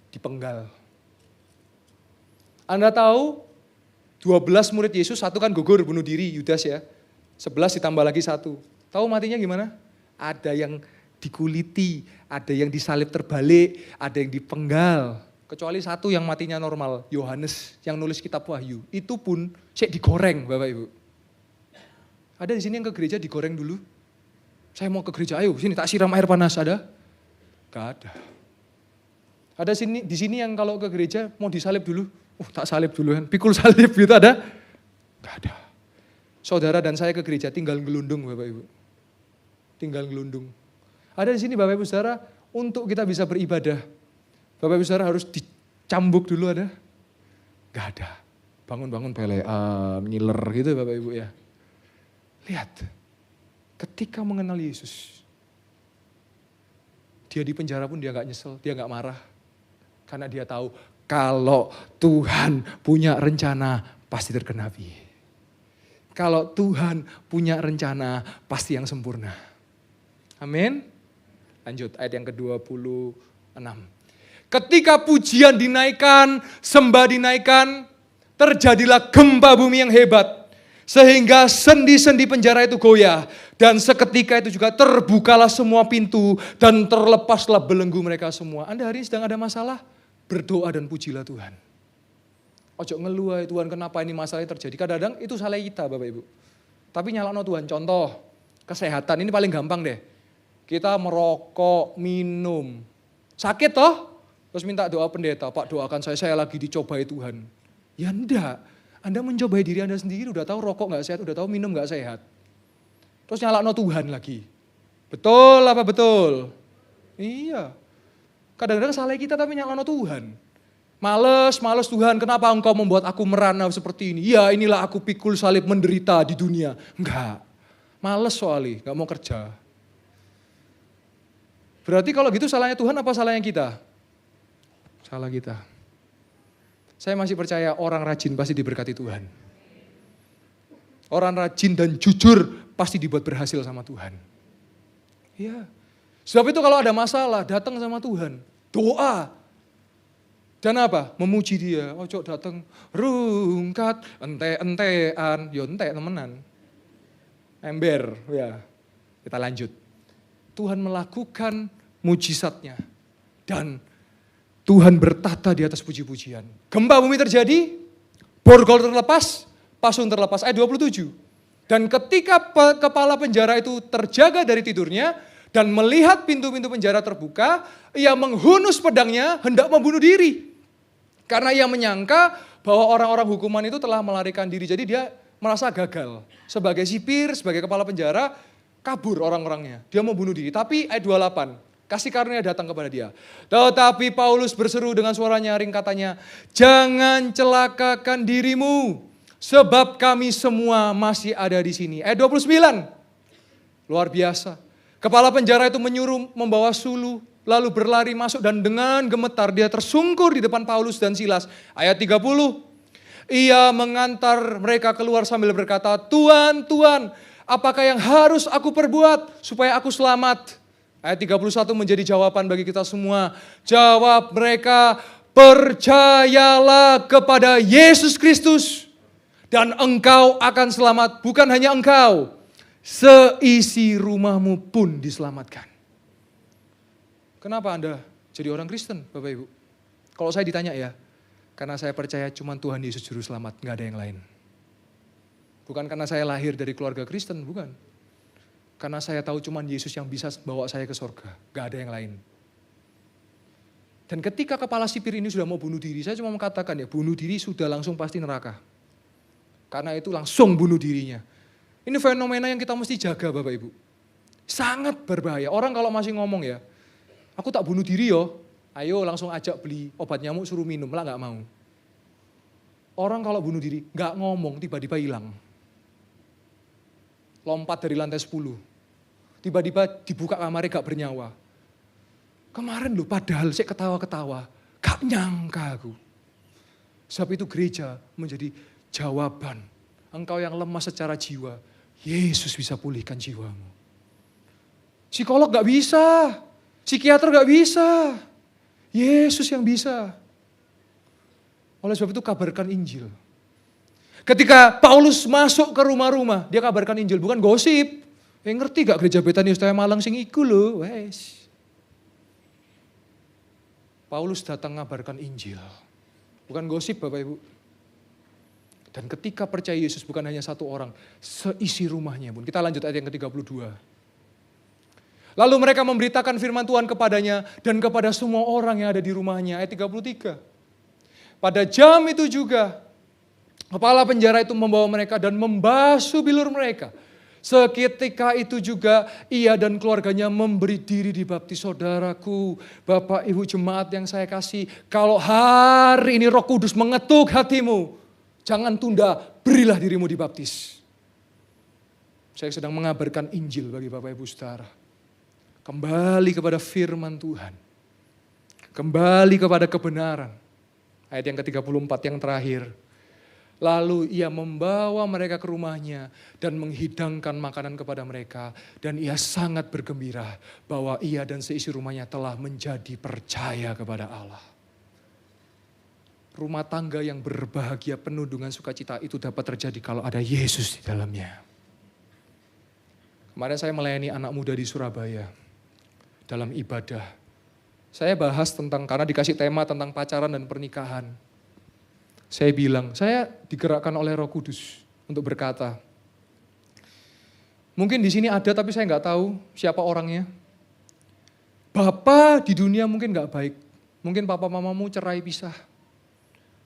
Dipenggal. Anda tahu 12 murid Yesus, satu kan gugur bunuh diri, Yudas ya. 11 ditambah lagi satu. Tahu matinya gimana? Ada yang dikuliti, ada yang disalib terbalik, ada yang dipenggal. Kecuali satu yang matinya normal, Yohanes yang nulis kitab Wahyu. Itu pun cek digoreng Bapak Ibu. Ada di sini yang ke gereja digoreng dulu? Saya mau ke gereja, ayo sini tak siram air panas, ada? Gak ada. Ada di sini yang kalau ke gereja mau disalib dulu? Tak salib dulu kan, pikul salib gitu ada? Gak ada. Saudara dan saya ke gereja tinggal ngelundung Bapak Ibu. Tinggal ngelundung. Ada di sini Bapak Ibu Saudara, untuk kita bisa beribadah, Bapak Ibu Saudara harus dicambuk dulu ada? Gak ada. Bangun-bangun pelean, ngiler gitu Bapak Ibu ya. Lihat, ketika mengenal Yesus, dia di penjara pun dia gak nyesel, dia gak marah. Karena dia tahu kalau Tuhan punya rencana pasti tergenapi. Kalau Tuhan punya rencana pasti yang sempurna. Amin. Lanjut ayat yang ke-26. Ketika pujian dinaikkan, sembah dinaikkan, terjadilah gempa bumi yang hebat. Sehingga sendi-sendi penjara itu goyah. Dan seketika itu juga terbukalah semua pintu dan terlepaslah belenggu mereka semua. Anda hari ini sedang ada masalah? Berdoa dan pujilah Tuhan. Ojo ngeluh, Tuhan kenapa ini masalah terjadi. Kadang-kadang itu salah kita Bapak Ibu. Tapi nyalakno Tuhan. Contoh, kesehatan ini paling gampang deh. Kita merokok, minum. Sakit toh? Terus minta doa pendeta, Pak doakan saya lagi dicobai Tuhan. Ya enggak, Anda mencobai diri Anda sendiri, udah tahu rokok gak sehat, udah tahu minum gak sehat. Terus nyalakno Tuhan lagi. Betul apa betul? Iya. Kadang-kadang salah kita tapi nyalakno Tuhan. Males Tuhan, kenapa engkau membuat aku merana seperti ini? Ya inilah aku pikul salib menderita di dunia. Enggak, males soalnya, gak mau kerja. Berarti kalau gitu salahnya Tuhan apa salahnya kita? Salah kita. Saya masih percaya orang rajin pasti diberkati Tuhan. Orang rajin dan jujur pasti dibuat berhasil sama Tuhan. Iya. Sebab itu kalau ada masalah datang sama Tuhan. Doa. Dan apa? Memuji dia. Ojo datang rungkat, ente-entean. Ya ente temenan. Ember. Ya. Kita lanjut. Tuhan melakukan mujizatnya. Dan Tuhan bertata di atas puji-pujian. Gempa bumi terjadi, borgol terlepas, pasun terlepas. Ayat 27. Dan ketika kepala penjara itu terjaga dari tidurnya, dan melihat pintu-pintu penjara terbuka, ia menghunus pedangnya, hendak membunuh diri. Karena ia menyangka bahwa orang-orang hukuman itu telah melarikan diri. Jadi dia merasa gagal. Sebagai sipir, sebagai kepala penjara, kabur orang-orangnya. Dia mau bunuh diri. Tapi ayat 28. Kasih karunia datang kepada dia. Tetapi Paulus berseru dengan suara nyaring katanya, jangan celakakan dirimu, sebab kami semua masih ada di sini. Ayat 29, luar biasa. Kepala penjara itu menyuruh membawa suluh, lalu berlari masuk dan dengan gemetar dia tersungkur di depan Paulus dan Silas. Ayat 30, ia mengantar mereka keluar sambil berkata, Tuhan, Tuhan, apakah yang harus aku perbuat supaya aku selamat? Ayat 31 menjadi jawaban bagi kita semua. Jawab mereka, percayalah kepada Yesus Kristus dan engkau akan selamat. Bukan hanya engkau, seisi rumahmu pun diselamatkan. Kenapa Anda jadi orang Kristen Bapak Ibu? Kalau saya ditanya ya, karena saya percaya cuma Tuhan Yesus Juru Selamat, gak ada yang lain. Bukan karena saya lahir dari keluarga Kristen, bukan. Karena saya tahu cuma Yesus yang bisa bawa saya ke surga. Gak ada yang lain. Dan ketika kepala sipir ini sudah mau bunuh diri, saya cuma mengatakan ya, bunuh diri sudah langsung pasti neraka. Karena itu langsung bunuh dirinya. Ini fenomena yang kita mesti jaga Bapak Ibu. Sangat berbahaya. Orang kalau masih ngomong ya, aku tak bunuh diri yo, ayo langsung ajak beli obat nyamuk suruh minum, lah gak mau. Orang kalau bunuh diri gak ngomong tiba-tiba hilang. Lompat dari lantai 10. Tiba-tiba dibuka kamarnya gak bernyawa. Kemarin loh padahal saya ketawa-ketawa. Gak nyangka aku. Sebab itu gereja menjadi jawaban. Engkau yang lemah secara jiwa. Yesus bisa pulihkan jiwamu. Psikolog gak bisa. Psikiater gak bisa. Yesus yang bisa. Oleh sebab itu kabarkan Injil. Ketika Paulus masuk ke rumah-rumah, dia kabarkan Injil, bukan gosip. Ngerti gak gereja Betania Sedaya Malang sing iku lho, wes. Paulus datang ngabarkan Injil. Bukan gosip Bapak Ibu. Dan ketika percaya Yesus bukan hanya satu orang, seisi rumahnya pun. Kita lanjut ayat yang ke-32. Lalu mereka memberitakan firman Tuhan kepadanya dan kepada semua orang yang ada di rumahnya. Ayat 33. Pada jam itu juga, kepala penjara itu membawa mereka dan membasuh bilur mereka. Seketika itu juga ia dan keluarganya memberi diri dibaptis. Saudaraku, Bapak Ibu jemaat yang saya kasih, kalau hari ini Roh Kudus mengetuk hatimu, jangan tunda, berilah dirimu dibaptis. Saya sedang mengabarkan Injil bagi Bapak Ibu Saudara. Kembali kepada firman Tuhan. Kembali kepada kebenaran. Ayat yang ke-34 yang terakhir. Lalu ia membawa mereka ke rumahnya dan menghidangkan makanan kepada mereka. Dan ia sangat bergembira bahwa ia dan seisi rumahnya telah menjadi percaya kepada Allah. Rumah tangga yang berbahagia penuh dengan sukacita itu dapat terjadi kalau ada Yesus di dalamnya. Kemarin saya melayani anak muda di Surabaya dalam ibadah. Saya bahas tentang, karena dikasih tema tentang pacaran dan pernikahan. Saya bilang, saya digerakkan oleh Roh Kudus untuk berkata. Mungkin di sini ada tapi saya nggak tahu siapa orangnya. Bapak di dunia mungkin nggak baik. Mungkin papa mamamu cerai pisah.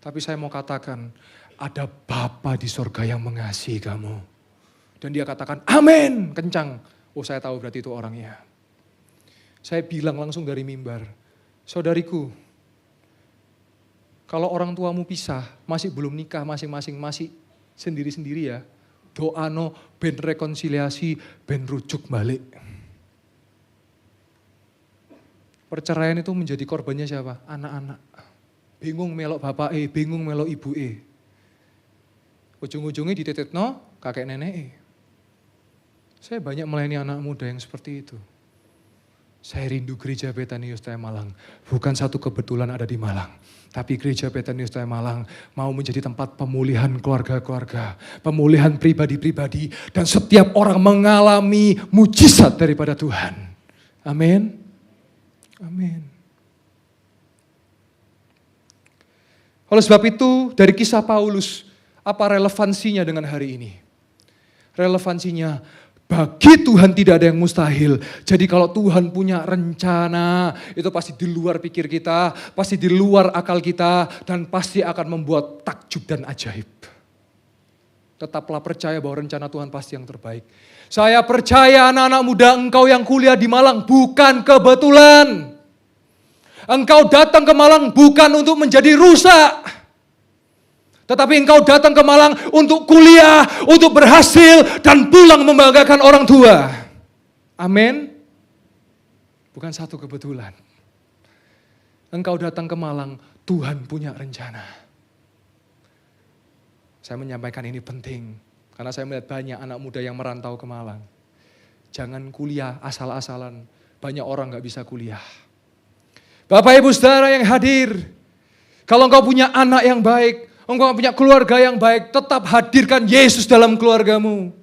Tapi saya mau katakan, ada Bapa di sorga yang mengasihi kamu. Dan dia katakan, amin, kencang. Oh saya tahu berarti itu orangnya. Saya bilang langsung dari mimbar, saudariku, kalau orang tuamu pisah, masih belum nikah masing-masing, masih sendiri-sendiri ya, doano ben rekonsiliasi, ben rujuk balik. Perceraian itu menjadi korbannya siapa? Anak-anak. Bingung melok bapak bingung melok ibu ujung-ujungnya dititikno kakek nenek Saya banyak melayani anak muda yang seperti itu. Saya rindu gereja Betania Ustaya Malang. Bukan satu kebetulan ada di Malang. Tapi gereja Betania Ustaya Malang mau menjadi tempat pemulihan keluarga-keluarga. Pemulihan pribadi-pribadi. Dan setiap orang mengalami mujizat daripada Tuhan. Amin. Amin. Oleh sebab itu dari kisah Paulus, apa relevansinya dengan hari ini? Relevansinya, bagi Tuhan tidak ada yang mustahil. Jadi kalau Tuhan punya rencana, itu pasti di luar pikir kita, pasti di luar akal kita, dan pasti akan membuat takjub dan ajaib. Tetaplah percaya bahwa rencana Tuhan pasti yang terbaik. Saya percaya anak-anak muda engkau yang kuliah di Malang bukan kebetulan. Engkau datang ke Malang bukan untuk menjadi rusak. Tetapi engkau datang ke Malang untuk kuliah, untuk berhasil, dan pulang membanggakan orang tua. Amin. Bukan satu kebetulan. Engkau datang ke Malang, Tuhan punya rencana. Saya menyampaikan ini penting, karena saya melihat banyak anak muda yang merantau ke Malang. Jangan kuliah asal-asalan, banyak orang gak bisa kuliah. Bapak Ibu Saudara yang hadir, kalau engkau punya anak yang baik, engkau punya keluarga yang baik, tetap hadirkan Yesus dalam keluargamu.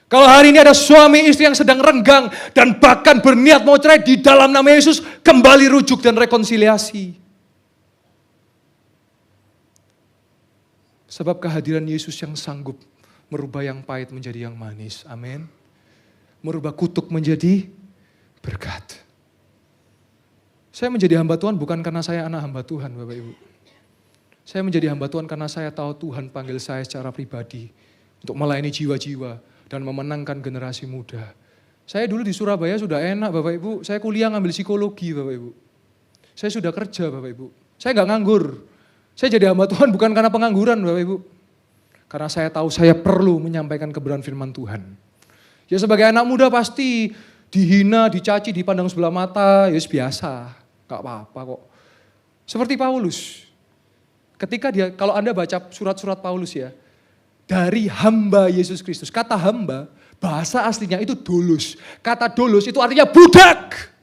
Kalau hari ini ada suami istri yang sedang renggang dan bahkan berniat mau cerai, di dalam nama Yesus kembali rujuk dan rekonsiliasi. Sebab kehadiran Yesus yang sanggup merubah yang pahit menjadi yang manis. Amin. Merubah kutuk menjadi berkat. Saya menjadi hamba Tuhan bukan karena saya anak hamba Tuhan, Bapak Ibu. Saya menjadi hamba Tuhan karena saya tahu Tuhan panggil saya secara pribadi untuk melayani jiwa-jiwa dan memenangkan generasi muda. Saya dulu di Surabaya sudah enak, Bapak Ibu. Saya kuliah ngambil psikologi, Bapak Ibu. Saya sudah kerja, Bapak Ibu. Saya nggak nganggur. Saya jadi hamba Tuhan bukan karena pengangguran, Bapak Ibu. Karena saya tahu saya perlu menyampaikan kebenaran firman Tuhan. Ya sebagai anak muda pasti dihina, dicaci, dipandang sebelah mata, ya biasa. Gak apa-apa kok. Seperti Paulus. Ketika dia, kalau Anda baca surat-surat Paulus ya, dari hamba Yesus Kristus. Kata hamba, bahasa aslinya itu doulos. Kata doulos itu artinya budak.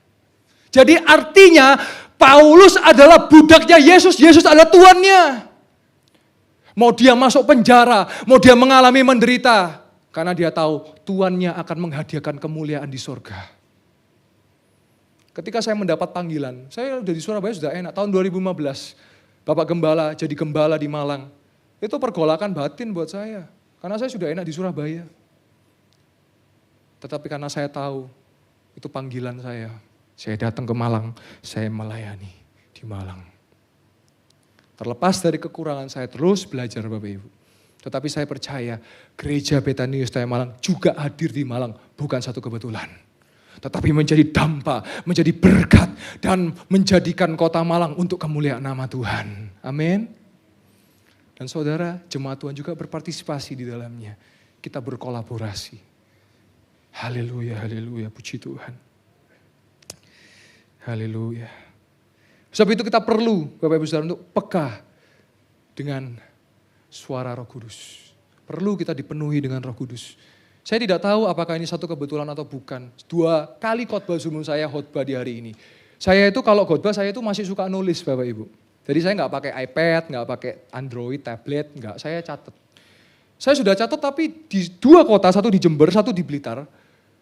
Jadi artinya Paulus adalah budaknya Yesus, Yesus adalah tuannya. Mau dia masuk penjara, mau dia mengalami menderita. Karena dia tahu tuannya akan menghadiahkan kemuliaan di sorga. Ketika saya mendapat panggilan, saya udah di Surabaya sudah enak. Tahun 2015, Bapak Gembala jadi gembala di Malang. Itu pergolakan batin buat saya. Karena saya sudah enak di Surabaya. Tetapi karena saya tahu itu panggilan saya datang ke Malang, saya melayani di Malang. Terlepas dari kekurangan saya terus belajar Bapak Ibu. Tetapi saya percaya gereja Betania Ustaya Malang juga hadir di Malang, bukan satu kebetulan. Tetapi menjadi dampak, menjadi berkat, dan menjadikan kota Malang untuk kemuliaan nama Tuhan. Amin. Dan saudara, jemaat Tuhan juga berpartisipasi di dalamnya. Kita berkolaborasi. Haleluya, haleluya, puji Tuhan. Haleluya. Sebab itu kita perlu, Bapak Ibu Saudara, untuk peka dengan suara Roh Kudus. Perlu kita dipenuhi dengan Roh Kudus. Saya tidak tahu apakah ini satu kebetulan atau bukan. 2 kali khotbah Zoom saya khotbah di hari ini. Saya itu kalau khotbah saya itu masih suka nulis Bapak Ibu. Jadi saya nggak pakai iPad, nggak pakai Android, tablet, nggak. Saya catat. Saya sudah catat tapi di 2 kota, satu di Jember, satu di Blitar.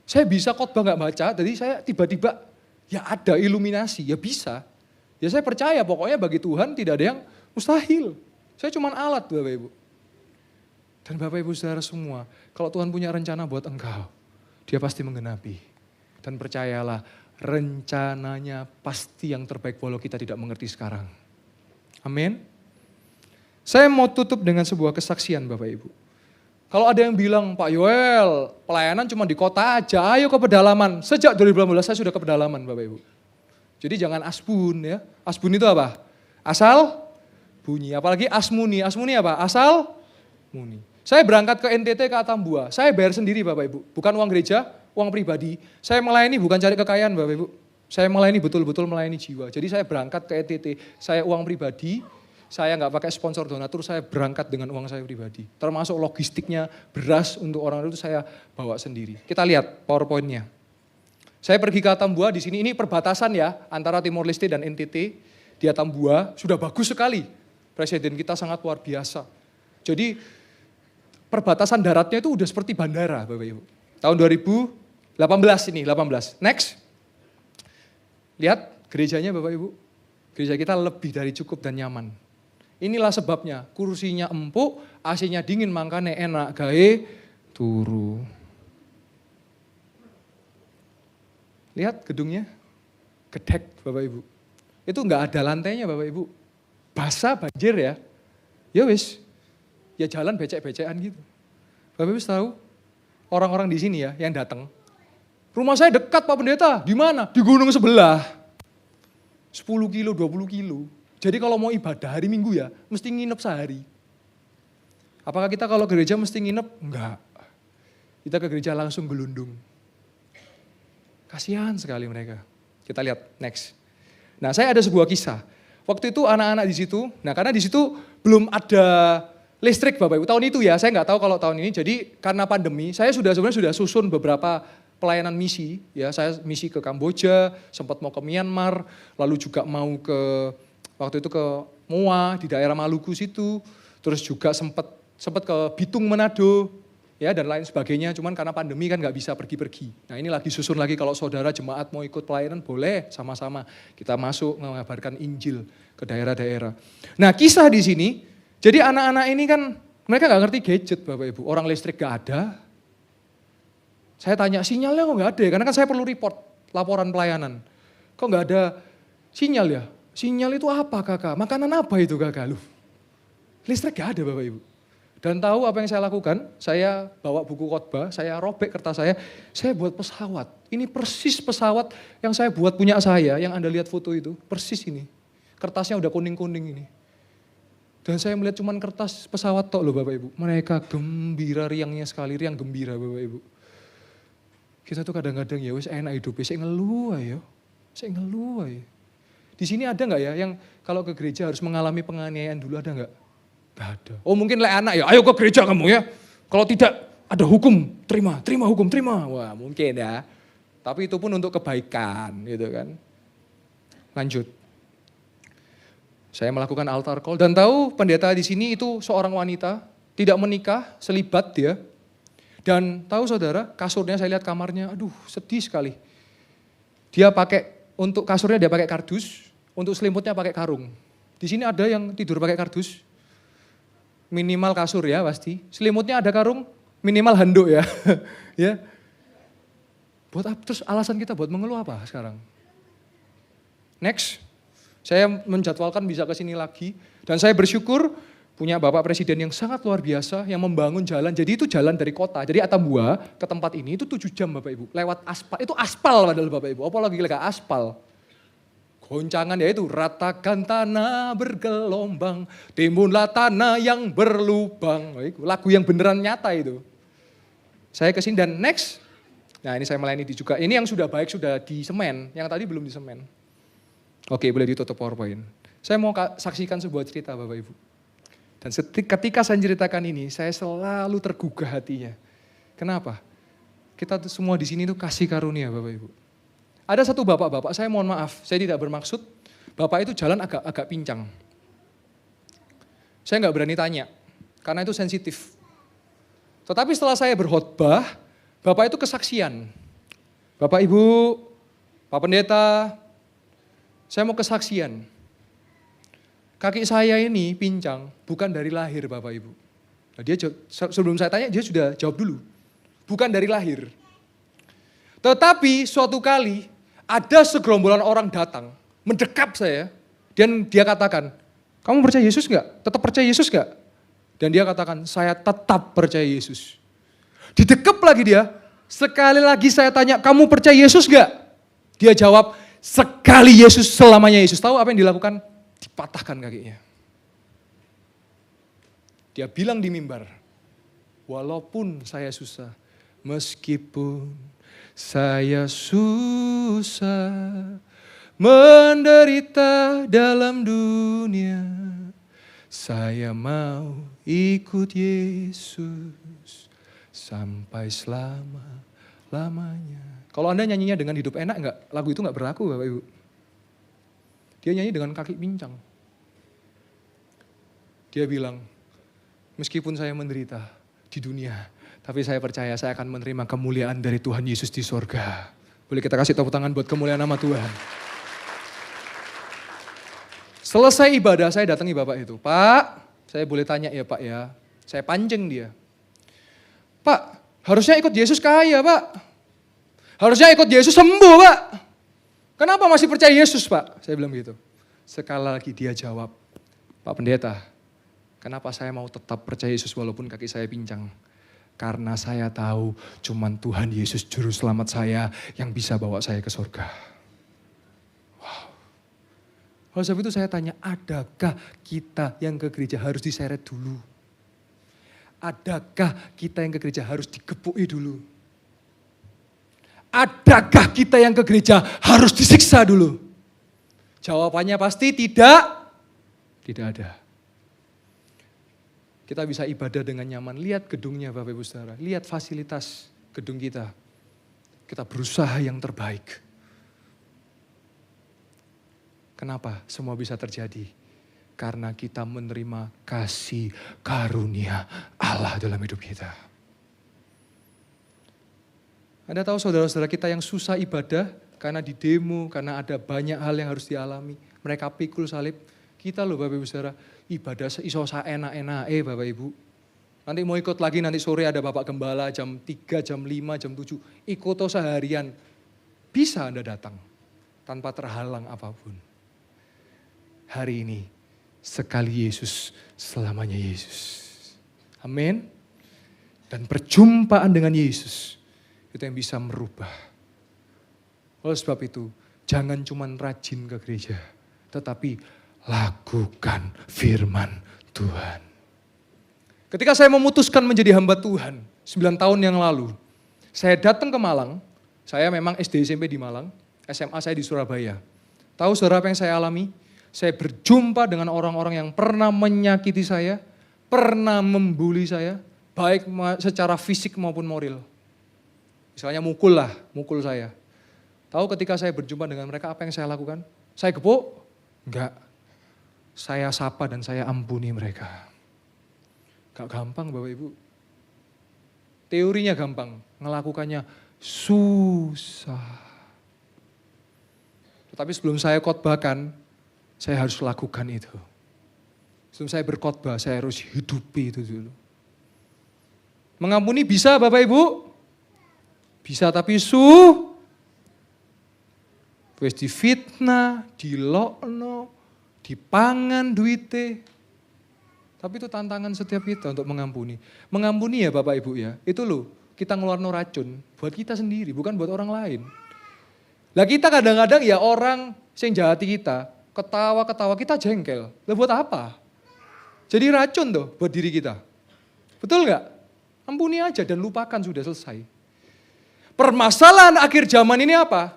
Saya bisa khotbah nggak baca, jadi saya tiba-tiba ya ada iluminasi, ya bisa. Ya saya percaya pokoknya bagi Tuhan tidak ada yang mustahil. Saya cuma alat Bapak Ibu. Dan Bapak Ibu Saudara semua, kalau Tuhan punya rencana buat engkau, Dia pasti menggenapi. Dan percayalah, rencananya pasti yang terbaik walau kita tidak mengerti sekarang. Amin. Saya mau tutup dengan sebuah kesaksian Bapak Ibu. Kalau ada yang bilang, Pak Yoel, pelayanan cuma di kota aja, ayo ke pedalaman. Sejak 2018 saya sudah ke pedalaman Bapak Ibu. Jadi jangan asbun ya. Asbun itu apa? Asal bunyi. Apalagi asmuni. Asmuni apa? Asal muni. Saya berangkat ke NTT ke Atambua. Saya bayar sendiri Bapak Ibu. Bukan uang gereja, uang pribadi. Saya melayani bukan cari kekayaan Bapak Ibu. Saya melayani betul-betul melayani jiwa. Jadi saya berangkat ke NTT. Saya uang pribadi. Saya nggak pakai sponsor donatur. Saya berangkat dengan uang saya pribadi. Termasuk logistiknya, beras untuk orang itu saya bawa sendiri. Kita lihat PowerPoint-nya. Saya pergi ke Atambua, di sini ini perbatasan ya, antara Timor Leste dan NTT. Di Atambua, sudah bagus sekali. Presiden kita sangat luar biasa. Jadi perbatasan daratnya itu udah seperti bandara Bapak Ibu. Tahun 2018 ini, 18. Next. Lihat gerejanya Bapak Ibu. Gereja kita lebih dari cukup dan nyaman. Inilah sebabnya, kursinya empuk, AC-nya dingin, makanya enak, gawe turu. Lihat gedungnya, gedek Bapak Ibu. Itu enggak ada lantainya Bapak Ibu. Basah banjir ya. Ya wis, ya jalan becek-becekan gitu. Bapak Ibu tahu, orang-orang di sini ya yang datang. Rumah saya dekat Pak Pendeta, di mana? Di gunung sebelah. 10 kilo, 20 kilo. Jadi kalau mau ibadah hari Minggu ya, mesti nginep sehari. Apakah kita kalau gereja mesti nginep? Enggak. Kita ke gereja langsung gelundung. Kasihan sekali mereka. Kita lihat next. Nah, saya ada sebuah kisah. Waktu itu anak-anak di situ, nah karena di situ belum ada listrik Bapak Ibu. Tahun itu ya, saya nggak tahu kalau tahun ini. Jadi karena pandemi, saya sebenarnya sudah susun beberapa pelayanan misi. Ya, saya misi ke Kamboja, sempat mau ke Myanmar, lalu juga mau ke waktu itu ke Moa di daerah Maluku situ. Terus juga sempat ke Bitung Manado. Ya dan lain sebagainya, cuman karena pandemi kan nggak bisa pergi-pergi. Nah ini lagi susun lagi kalau saudara jemaat mau ikut pelayanan boleh sama-sama kita masuk mengabarkan Injil ke daerah-daerah. Nah kisah di sini, jadi anak-anak ini kan mereka nggak ngerti gadget Bapak Ibu, orang listrik nggak ada. Saya tanya sinyalnya kok nggak ada ya, karena kan saya perlu report laporan pelayanan. Kok nggak ada sinyal ya? Sinyal itu apa kakak? Makanan apa itu kakak? Loh, listrik nggak ada Bapak Ibu. Dan tahu apa yang saya lakukan? Saya bawa buku khotbah, saya robek kertas saya buat pesawat. Ini persis pesawat yang saya buat punya saya, yang Anda lihat foto itu, persis ini. Kertasnya udah kuning-kuning ini. Dan saya melihat cuman kertas pesawat tok loh Bapak Ibu. Mereka gembira, riangnya sekali, riang gembira Bapak Ibu. Kita tuh kadang-kadang ya wis enak hidupnya, saya ngeluh ayo. Saya ngeluh ayo. Di sini ada nggak ya yang kalau ke gereja harus mengalami penganiayaan dulu, ada nggak? Gak ada. Oh mungkin anak ya, ayo ke gereja kamu ya. Kalau tidak ada hukum, terima hukum, terima. Wah mungkin ya. Tapi itu pun untuk kebaikan gitu kan. Lanjut. Saya melakukan altar call dan tahu pendeta di sini itu seorang wanita, tidak menikah, selibat dia. Dan tahu saudara, kasurnya saya lihat kamarnya, aduh sedih sekali. Dia pakai, untuk kasurnya dia pakai kardus, untuk selimutnya pakai karung. Di sini ada yang tidur pakai kardus. Minimal kasur ya pasti. Selimutnya ada karung, minimal handuk ya. Ya. Buat apa? Terus alasan kita buat mengeluh apa sekarang? Next. Saya menjadwalkan bisa ke sini lagi. Dan saya bersyukur punya Bapak Presiden yang sangat luar biasa yang membangun jalan. Jadi itu jalan dari kota. Jadi Atambua ke tempat ini itu 7 jam Bapak Ibu. Lewat aspal. Itu aspal padahal Bapak Ibu. Apalagi lewat aspal. Goncangan yaitu ratakan tanah bergelombang, timbunlah tanah yang berlubang. Lagu yang beneran nyata itu. Saya kesini dan next. Nah ini saya melayani di juga. Ini yang sudah baik sudah di semen, yang tadi belum di semen. Oke, boleh ditutup PowerPoint. Saya mau saksikan sebuah cerita Bapak Ibu. Dan ketika saya ceritakan ini, saya selalu tergugah hatinya. Kenapa? Kita semua di sini tuh kasih karunia Bapak Ibu. Ada satu bapak-bapak, saya mohon maaf, saya tidak bermaksud. Bapak itu jalan agak pincang. Saya nggak berani tanya, karena itu sensitif. Tetapi setelah saya berkhotbah, Bapak itu kesaksian. Bapak Ibu, Pak Pendeta, saya mau kesaksian. Kaki saya ini pincang, bukan dari lahir Bapak Ibu. Nah, dia sebelum saya tanya, dia sudah jawab dulu. Bukan dari lahir. Tetapi suatu kali, ada segerombolan orang datang, mendekap saya, dan dia katakan, kamu percaya Yesus enggak? Tetap percaya Yesus enggak? Dan dia katakan, saya tetap percaya Yesus. Didekap lagi dia, sekali lagi saya tanya, kamu percaya Yesus enggak? Dia jawab, sekali Yesus, selamanya Yesus. Tahu apa yang dilakukan? Dipatahkan kakinya. Dia bilang di mimbar, walaupun saya susah, meskipun saya susah, menderita dalam dunia, saya mau ikut Yesus sampai selama-lamanya. Kalau Anda nyanyinya dengan hidup enak enggak? Lagu itu enggak berlaku Bapak Ibu. Dia nyanyi dengan kaki pincang. Dia bilang, meskipun saya menderita di dunia, tapi saya percaya saya akan menerima kemuliaan dari Tuhan Yesus di sorga. Boleh kita kasih tepuk tangan buat kemuliaan nama Tuhan. Selesai ibadah saya datangi Bapak itu. Pak, saya boleh tanya ya Pak ya. Saya pancing dia. Pak, harusnya ikut Yesus kaya Pak. Harusnya ikut Yesus sembuh Pak. Kenapa masih percaya Yesus Pak? Saya bilang begitu. Sekali lagi dia jawab, Pak Pendeta, kenapa saya mau tetap percaya Yesus walaupun kaki saya pincang? Karena saya tahu cuman Tuhan Yesus juru selamat saya yang bisa bawa saya ke surga. Wow. Oleh sebab itu saya tanya, adakah kita yang ke gereja harus diseret dulu? Adakah kita yang ke gereja harus digebuki dulu? Adakah kita yang ke gereja harus disiksa dulu? Jawabannya pasti tidak. Tidak ada. Kita bisa ibadah dengan nyaman. Lihat gedungnya Bapak Ibu Saudara. Lihat fasilitas gedung kita. Kita berusaha yang terbaik. Kenapa semua bisa terjadi? Karena kita menerima kasih karunia Allah dalam hidup kita. Anda tahu saudara-saudara kita yang susah ibadah karena di demo, karena ada banyak hal yang harus dialami. Mereka pikul salib. Kita loh Bapak Ibu Saudara, ibadah iso enak-enak Bapak Ibu. Nanti mau ikut lagi, nanti sore ada Bapak Gembala jam 3, jam 5, jam 7. Ikut seharian. Bisa Anda datang tanpa terhalang apapun. Hari ini, sekali Yesus, selamanya Yesus. Amin. Dan perjumpaan dengan Yesus, itu yang bisa merubah. Oleh sebab itu, jangan cuma rajin ke gereja, tetapi lakukan firman Tuhan. Ketika saya memutuskan menjadi hamba Tuhan, 9 tahun yang lalu, saya datang ke Malang, saya memang SD SMP di Malang, SMA saya di Surabaya. Tahu saudara apa yang saya alami? Saya berjumpa dengan orang-orang yang pernah menyakiti saya, pernah membuli saya, baik secara fisik maupun moral. Misalnya mukul saya. Tahu ketika saya berjumpa dengan mereka apa yang saya lakukan? Saya gepuk? Enggak. Saya sapa dan saya ampuni mereka. Gak gampang Bapak Ibu. Teorinya gampang, ngelakukannya susah. Tetapi sebelum saya khotbahkan, saya harus lakukan itu. Sebelum saya berkhotbah, saya harus hidupi itu dulu. Mengampuni bisa Bapak Ibu? Bisa tapi wis difitnah, dilokno, dipangan duite. Tapi itu tantangan setiap kita untuk mengampuni. Mengampuni ya Bapak Ibu ya, itu loh kita ngeluarno racun buat kita sendiri, bukan buat orang lain. Lah kita kadang-kadang ya orang yang jahati kita, ketawa-ketawa kita jengkel. Lah buat apa? Jadi racun tuh buat diri kita. Betul nggak? Ampuni aja dan lupakan, sudah selesai. Permasalahan akhir zaman ini apa?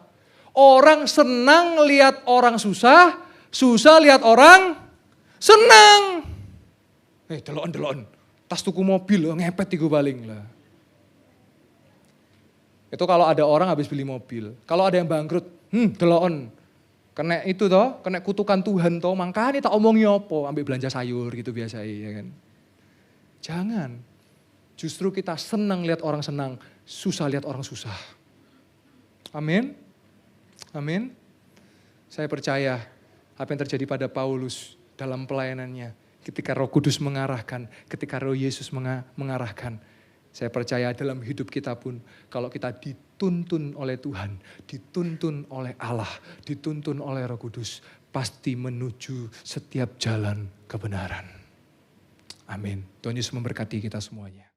Orang senang lihat orang susah, susah lihat orang senang. Delok-delok. Tas tuku mobil, ngepet iku paling lah. Itu kalau ada orang habis beli mobil. Kalau ada yang bangkrut, delokon. Kena itu toh, kena kutukan Tuhan toh, makanya tak omongi apa, ambil belanja sayur gitu biasa ya kan. Jangan. Justru kita senang lihat orang senang, susah lihat orang susah. Amin. Amin. Saya percaya apa yang terjadi pada Paulus dalam pelayanannya. Ketika Roh Kudus mengarahkan, ketika Roh Yesus mengarahkan. Saya percaya dalam hidup kita pun, kalau kita dituntun oleh Tuhan, dituntun oleh Allah, dituntun oleh Roh Kudus, pasti menuju setiap jalan kebenaran. Amin. Tuhan Yesus memberkati kita semuanya.